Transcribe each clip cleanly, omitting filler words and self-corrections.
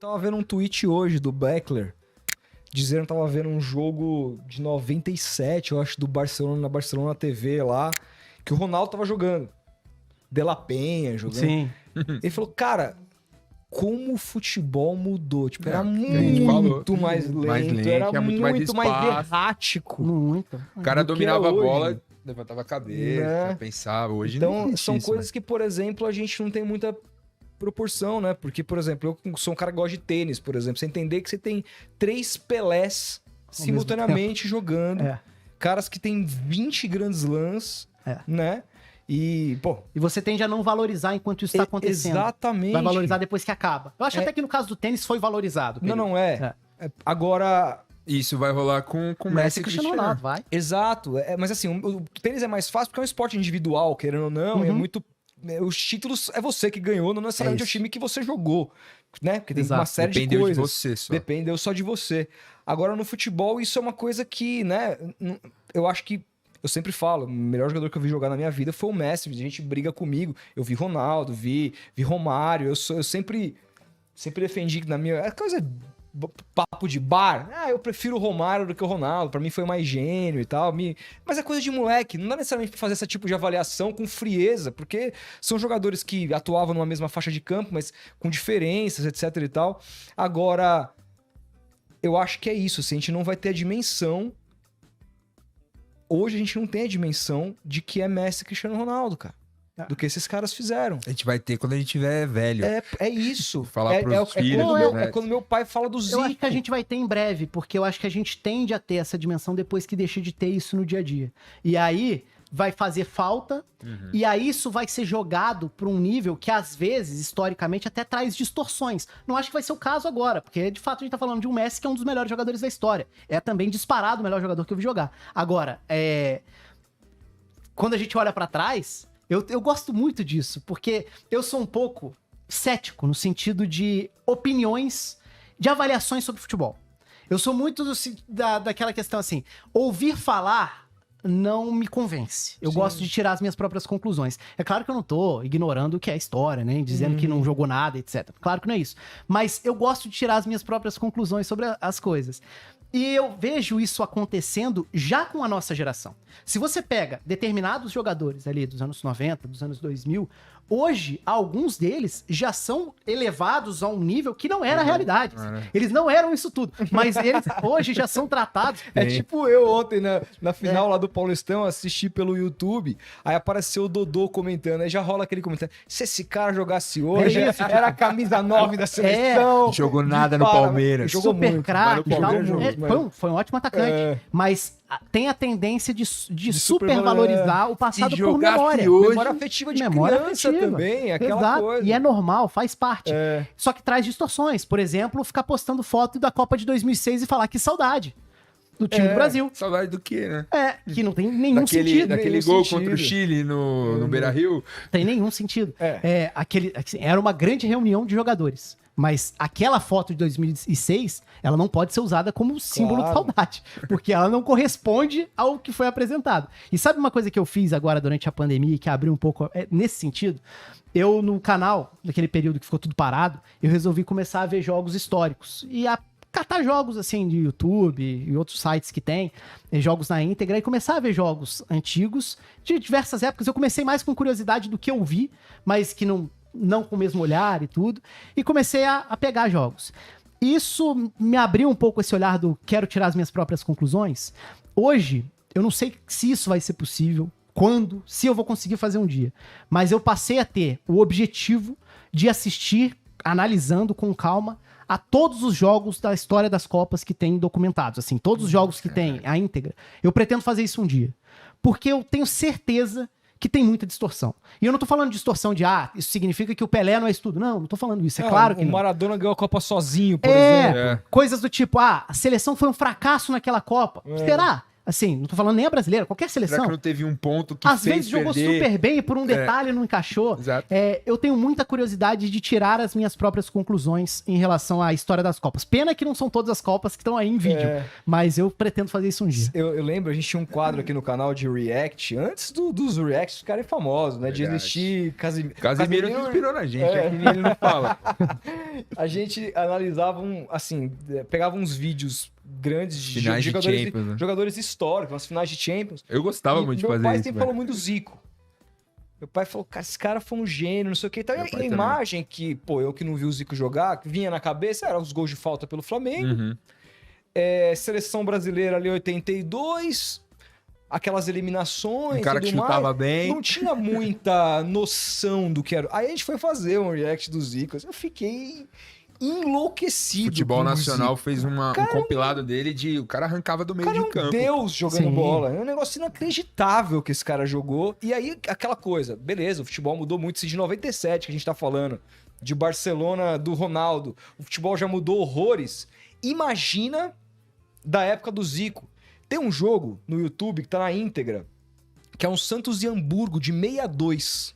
tava vendo um tweet hoje do Beckler, dizendo que tava vendo um jogo de 97, eu acho, do Barcelona, na Barcelona TV lá, que o Ronaldo tava jogando. De La Penha jogando. Sim. Ele falou, cara, como o futebol mudou. Tipo, era muito mais lento, era tinha muito mais espaço. errático. Muito. O cara do que dominava é a hoje. bola, levantava a cabeça, Né? pensava. Hoje não Então, existe são isso, coisas que, por exemplo, a gente não tem muita proporção, né? Porque, por exemplo, eu sou um cara que gosta de tênis, por exemplo. Você entender que você tem 3 Pelés simultaneamente jogando. É. Caras que têm 20 Grand Slams, É. né? E, pô... E você tende a não valorizar enquanto isso está acontecendo. Exatamente. Vai valorizar depois que acaba. Eu acho até que no caso do tênis foi valorizado. Não é. Agora... Isso vai rolar com o Messi e Cristiano Ronaldo, vai. Exato. Mas assim, o tênis é mais fácil porque é um esporte individual, querendo ou não. E é muito... Os títulos é você que ganhou, não necessariamente é o time que você jogou, né? Porque tem uma série de coisas. Dependeu de você só. Dependeu só de você. Agora, no futebol, isso é uma coisa que, né? Eu acho que eu sempre falo, o melhor jogador que eu vi jogar na minha vida foi o Messi. A gente briga comigo. Eu vi Ronaldo, vi Romário. Eu sempre defendi que na minha... É coisa... Papo de bar. Eu prefiro o Romário do que o Ronaldo. Pra mim foi mais gênio e tal. Mas é coisa de moleque. Não dá necessariamente pra fazer esse tipo de avaliação com frieza, porque são jogadores que atuavam numa mesma faixa de campo, mas com diferenças, etc e tal. Agora, eu acho que é isso. Assim, a gente não vai ter a dimensão. Hoje a gente não tem a dimensão de que é Messi e Cristiano Ronaldo, cara. Do que esses caras fizeram. A gente vai ter quando a gente tiver velho. É isso. Falar pros filhos, é quando meu pai fala do Zico. Eu acho que a gente vai ter em breve, porque eu acho que a gente tende a ter essa dimensão depois que deixa de ter isso no dia a dia. E aí vai fazer falta, e aí isso vai ser jogado para um nível que às vezes, historicamente, até traz distorções. Não acho que vai ser o caso agora, porque de fato a gente tá falando de um Messi que é um dos melhores jogadores da história. É também disparado o melhor jogador que eu vi jogar. Agora, quando a gente olha para trás... Eu gosto muito disso, porque eu sou um pouco cético no sentido de opiniões, de avaliações sobre futebol. Eu sou muito daquela questão assim, ouvir falar não me convence. Eu gosto de tirar as minhas próprias conclusões. É claro que eu não tô ignorando o que é a história, né? Dizendo que não jogou nada, etc. Claro que não é isso. Mas eu gosto de tirar as minhas próprias conclusões sobre as coisas. E eu vejo isso acontecendo já com a nossa geração. Se você pega determinados jogadores ali dos anos 90, dos anos 2000, hoje, alguns deles já são elevados a um nível que não era a realidade. Eles não eram isso tudo, mas eles hoje já são tratados... É tipo eu ontem, na final lá do Paulistão, assisti pelo YouTube, aí apareceu o Dodô comentando, aí já rola aquele comentário, se esse cara jogasse hoje, era a camisa 9 da seleção. Não jogou nada no Palmeiras. Jogou super muito, craque, mas no Palmeiras foi um ótimo atacante, mas tem a tendência de supervalorizar. supervalorizar o passado Se por jogasse memória. hoje, Memória afetiva de Memória criança afetiva. também, aquela Exato. coisa. E é normal, faz parte. É. Só que traz distorções. Por exemplo, ficar postando foto da Copa de 2006 e falar que saudade do time do Brasil. Saudade do quê, né? Que não tem nenhum sentido. Daquele nenhum gol sentido. contra o Chile no Beira-Rio. Tem nenhum sentido. Era uma grande reunião de jogadores. Mas aquela foto de 2006, ela não pode ser usada como símbolo de saudade. Porque ela não corresponde ao que foi apresentado. E sabe uma coisa que eu fiz agora durante a pandemia, que abriu um pouco nesse sentido? Eu, no canal, naquele período que ficou tudo parado, eu resolvi começar a ver jogos históricos. E a catar jogos, assim, de YouTube e outros sites que tem, jogos na íntegra, e começar a ver jogos antigos de diversas épocas. Eu comecei mais com curiosidade do que eu vi, mas que não com o mesmo olhar e tudo, e comecei a pegar jogos. Isso me abriu um pouco esse olhar do quero tirar as minhas próprias conclusões. Hoje, eu não sei se isso vai ser possível, quando, se eu vou conseguir fazer um dia, mas eu passei a ter o objetivo de assistir, analisando com calma, a todos os jogos da história das Copas que tem documentados, assim, todos os jogos que tem a íntegra. Eu pretendo fazer isso um dia, porque eu tenho certeza que tem muita distorção. E eu não tô falando de distorção de, isso significa que o Pelé não é isso tudo. Não tô falando isso, é claro que o não. Maradona ganhou a Copa sozinho, por exemplo. Coisas do tipo, a seleção foi um fracasso naquela Copa. Será? Assim, não tô falando nem a brasileira, qualquer Será seleção. que não teve um ponto que Às fez vezes jogou perder? super bem e por um detalhe não encaixou. Exato. Eu tenho muita curiosidade de tirar as minhas próprias conclusões em relação à história das Copas. Pena que não são todas as Copas que estão aí em vídeo, mas eu pretendo fazer isso um dia. Eu lembro, a gente tinha um quadro aqui no canal de React, antes dos Reacts ficarem famosos, né? De Verdade. existir Casimiro que inspirou na gente, É. aqui ele não fala. A gente analisava, pegava uns vídeos grandes Finais de Champions, né? jogadores históricos, umas finais de Champions. Eu gostava muito de fazer Meu pai isso. sempre velho. falou muito do Zico. Meu pai falou, cara, esse cara foi um gênio, não sei o que. Então, Meu e pai a também. imagem que, eu que não vi o Zico jogar, que vinha na cabeça, era os gols de falta pelo Flamengo. Uhum. Seleção brasileira ali, 82, aquelas eliminações, Um cara que tudo chutava mais. bem. Não tinha muita noção do que era. Aí a gente foi fazer um react do Zico. Eu fiquei enlouquecido. Futebol com o Nacional Zico. fez um compilado dele de o cara arrancava do O meio cara é de um campo. deus jogando Sim. bola. É um negócio inacreditável que esse cara jogou. E aí, aquela coisa, beleza, o futebol mudou muito. Isso de 97 que a gente tá falando, de Barcelona, do Ronaldo. O futebol já mudou horrores. Imagina da época do Zico. Tem um jogo no YouTube que tá na íntegra, que é um Santos e Hamburgo de 62.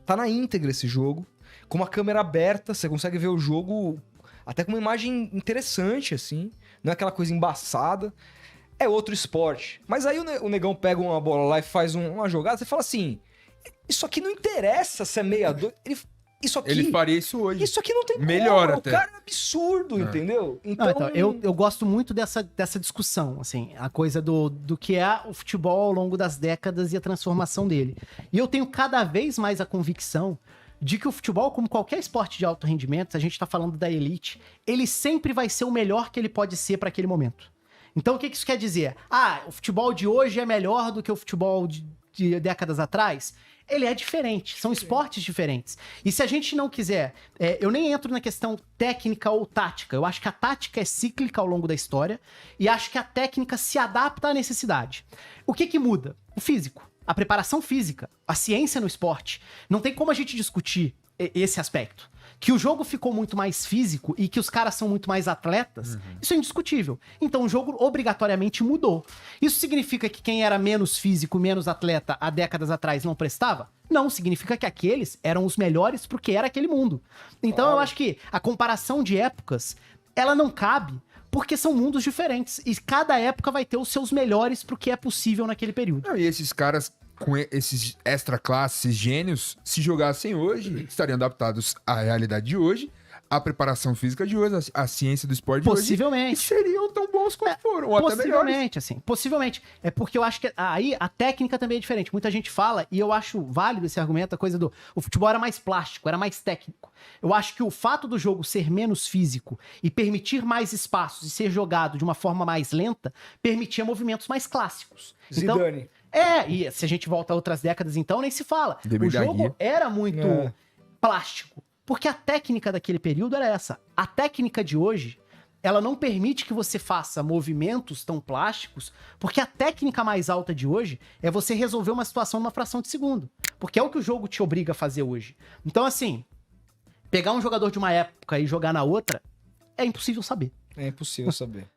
Tá na íntegra esse jogo, com uma câmera aberta, você consegue ver o jogo até com uma imagem interessante, assim. Não é aquela coisa embaçada. É outro esporte. Mas aí o negão pega uma bola lá e faz uma jogada, você fala assim, isso aqui não interessa se é 62. Ele faria isso hoje. Isso aqui não tem Melhor como. até. O cara é entendeu? Entendeu? Não, então, eu gosto muito dessa discussão, assim, a coisa do que é o futebol ao longo das décadas e a transformação dele. E eu tenho cada vez mais a convicção de que o futebol, como qualquer esporte de alto rendimento, a gente tá falando da elite, ele sempre vai ser o melhor que ele pode ser para aquele momento. Então, o que isso quer dizer? O futebol de hoje é melhor do que o futebol de décadas atrás? Ele é diferente, são esportes diferentes. E se a gente não quiser... eu nem entro na questão técnica ou tática. Eu acho que a tática é cíclica ao longo da história e acho que a técnica se adapta à necessidade. O que muda? O físico, a preparação física, a ciência no esporte. Não tem como a gente discutir esse aspecto. Que o jogo ficou muito mais físico e que os caras são muito mais atletas, isso é indiscutível. Então o jogo obrigatoriamente mudou. Isso significa que quem era menos físico, menos atleta há décadas atrás não prestava? Não, significa que aqueles eram os melhores porque era aquele mundo. Então eu acho que a comparação de épocas, ela não cabe porque são mundos diferentes. E cada época vai ter os seus melhores pro que é possível naquele período. Não, e esses caras com esses extra classes, esses gênios, se jogassem hoje, estariam adaptados à realidade de hoje, à preparação física de hoje, à ciência do esporte de hoje. E Possivelmente. seriam tão bons quanto foram, ou até melhores. Possivelmente, assim. Possivelmente. É porque eu acho que aí a técnica também é diferente. Muita gente fala, e eu acho válido esse argumento, a coisa do... O futebol era mais plástico, era mais técnico. Eu acho que o fato do jogo ser menos físico e permitir mais espaços e ser jogado de uma forma mais lenta, permitia movimentos mais clássicos. Zidane. E se a gente volta a outras décadas, então, nem se fala. Demir O jogo Dagui. era muito plástico. Porque a técnica daquele período era essa. A técnica de hoje, ela não permite que você faça movimentos tão plásticos, porque a técnica mais alta de hoje é você resolver uma situação numa fração de segundo. Porque é o que o jogo te obriga a fazer hoje. Então, assim, pegar um jogador de uma época e jogar na outra, é impossível saber. É impossível saber.